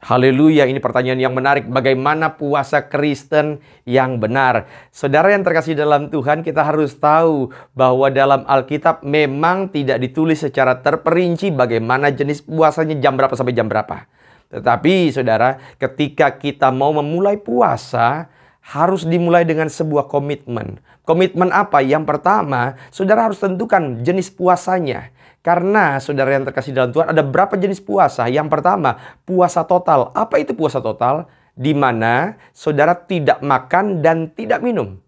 Haleluya, ini pertanyaan yang menarik. Bagaimana puasa Kristen yang benar? Saudara yang terkasih dalam Tuhan, kita harus tahu bahwa dalam Alkitab memang tidak ditulis secara terperinci bagaimana jenis puasanya, jam berapa sampai jam berapa. Tetapi saudara, ketika kita mau memulai puasa, harus dimulai dengan sebuah komitmen. Komitmen apa? Yang pertama, saudara harus tentukan jenis puasanya. Karena saudara yang terkasih dalam Tuhan, ada berapa jenis puasa? Yang pertama, puasa total. Apa itu puasa total? Di mana saudara tidak makan dan tidak minum.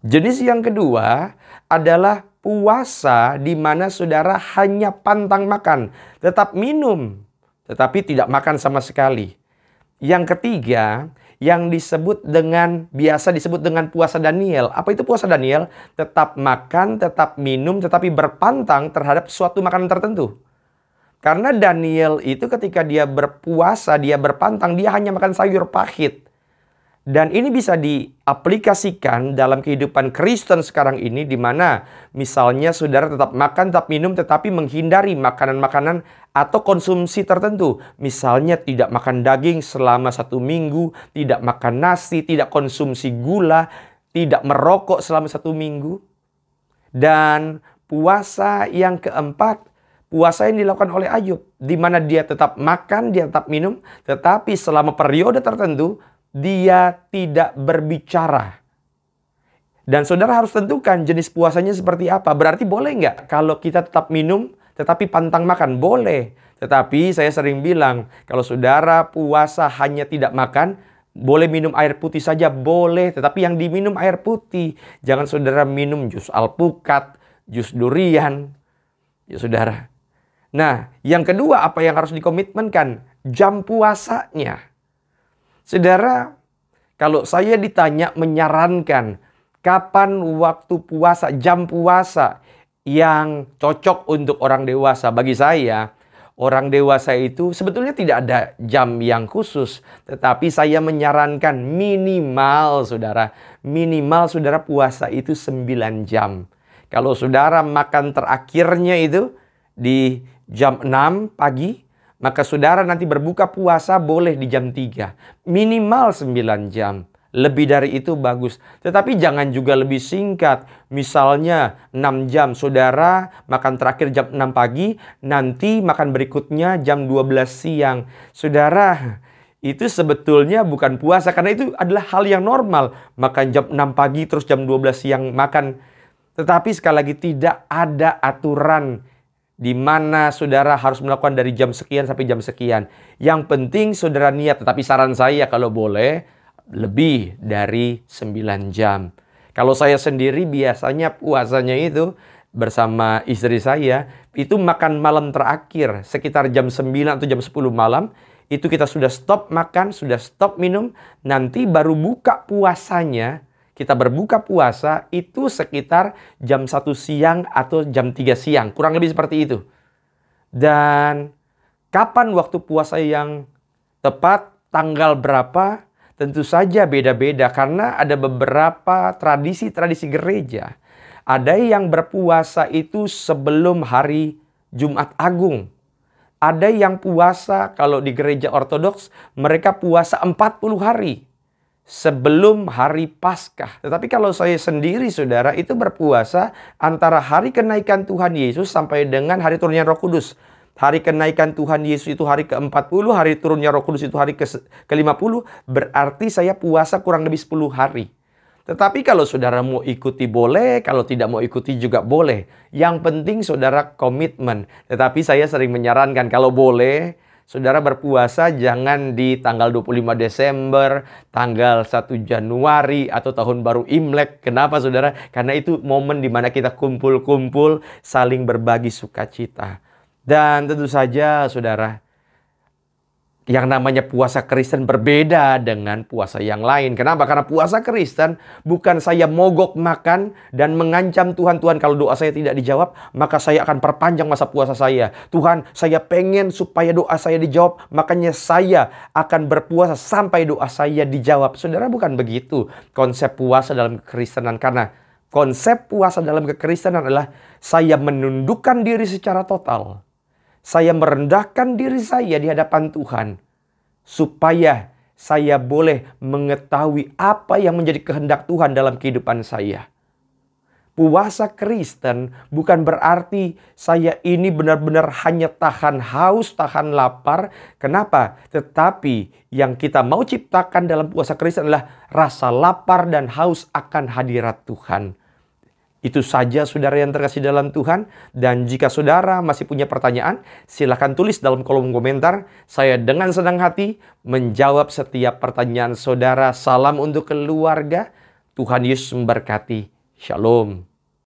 Jenis yang kedua adalah puasa di mana saudara hanya pantang makan, tetap minum, tetapi tidak makan sama sekali. Yang ketiga, yang biasa disebut dengan puasa Daniel. Apa itu puasa Daniel? Tetap makan, tetap minum, tetapi berpantang terhadap suatu makanan tertentu. Karena Daniel itu ketika dia berpuasa, dia berpantang, dia hanya makan sayur pahit. Dan ini bisa diaplikasikan dalam kehidupan Kristen sekarang ini, di mana misalnya saudara tetap makan, tetap minum, tetapi menghindari makanan-makanan atau konsumsi tertentu. Misalnya tidak makan daging selama 1 minggu, tidak makan nasi, tidak konsumsi gula, tidak merokok selama 1 minggu. Dan puasa yang keempat, puasa yang dilakukan oleh Ayub, di mana dia tetap makan, dia tetap minum, tetapi selama periode tertentu, dia tidak berbicara. Dan saudara harus tentukan jenis puasanya seperti apa. Berarti boleh nggak kalau kita tetap minum tetapi pantang makan? Boleh. Tetapi saya sering bilang, kalau saudara puasa hanya tidak makan, boleh minum air putih saja, boleh. Tetapi yang diminum air putih. Jangan saudara minum jus alpukat, jus durian. Ya saudara. Nah, yang kedua apa yang harus dikomitmenkan? Jam puasanya. Saudara, kalau saya ditanya menyarankan kapan waktu puasa, jam puasa yang cocok untuk orang dewasa, bagi saya, orang dewasa itu sebetulnya tidak ada jam yang khusus. Tetapi saya menyarankan minimal saudara puasa itu 9 jam. Kalau saudara makan terakhirnya itu di jam 6 pagi, maka saudara nanti berbuka puasa boleh di jam 3. Minimal 9 jam. Lebih dari itu bagus. Tetapi jangan juga lebih singkat. Misalnya 6 jam. Saudara makan terakhir jam 6 pagi. Nanti makan berikutnya jam 12 siang. Saudara, itu sebetulnya bukan puasa. Karena itu adalah hal yang normal. Makan jam 6 pagi terus jam 12 siang makan. Tetapi sekali lagi tidak ada aturan di mana saudara harus melakukan dari jam sekian sampai jam sekian. Yang penting saudara niat. Tetapi saran saya kalau boleh lebih dari 9 jam. Kalau saya sendiri biasanya puasanya itu bersama istri saya, itu makan malam terakhir sekitar jam 9 atau jam 10 malam. Itu kita sudah stop makan, sudah stop minum. Nanti baru buka puasanya. Kita berbuka puasa itu sekitar jam 1 siang atau jam 3 siang. Kurang lebih seperti itu. Dan kapan waktu puasa yang tepat, tanggal berapa, tentu saja beda-beda. Karena ada beberapa tradisi-tradisi gereja. Ada yang berpuasa itu sebelum hari Jumat Agung. Ada yang puasa kalau di gereja Ortodoks, mereka puasa 40 hari. Sebelum hari Paskah. Tetapi kalau saya sendiri saudara itu berpuasa antara hari kenaikan Tuhan Yesus sampai dengan hari turunnya Roh Kudus. Hari kenaikan Tuhan Yesus itu hari ke-40, hari turunnya Roh Kudus itu hari ke-50. Berarti saya puasa kurang lebih 10 hari. Tetapi kalau saudara mau ikuti boleh, kalau tidak mau ikuti juga boleh. Yang penting saudara komitmen. Tetapi saya sering menyarankan kalau boleh, saudara berpuasa jangan di tanggal 25 Desember, tanggal 1 Januari, atau tahun baru Imlek. Kenapa saudara? Karena itu momen di mana kita kumpul-kumpul, saling berbagi sukacita. Dan tentu saja saudara, yang namanya puasa Kristen berbeda dengan puasa yang lain. Kenapa? Karena puasa Kristen bukan saya mogok makan dan mengancam Tuhan, Tuhan kalau doa saya tidak dijawab, maka saya akan perpanjang masa puasa saya. Tuhan, saya pengen supaya doa saya dijawab, makanya saya akan berpuasa sampai doa saya dijawab. Saudara, bukan begitu konsep puasa dalam kekristenan. Karena konsep puasa dalam kekristenan adalah saya menundukkan diri secara total. Saya merendahkan diri saya di hadapan Tuhan. supaya saya boleh mengetahui apa yang menjadi kehendak Tuhan dalam kehidupan saya. Puasa Kristen bukan berarti saya ini benar-benar hanya tahan haus, tahan lapar. Kenapa? Tetapi yang kita mau ciptakan dalam puasa Kristen adalah rasa lapar dan haus akan hadirat Tuhan. Itu saja saudara yang terkasih dalam Tuhan. Dan jika saudara masih punya pertanyaan, silakan tulis dalam kolom komentar. Saya dengan senang hati menjawab setiap pertanyaan saudara. Salam untuk keluarga. Tuhan Yesus memberkati. Shalom.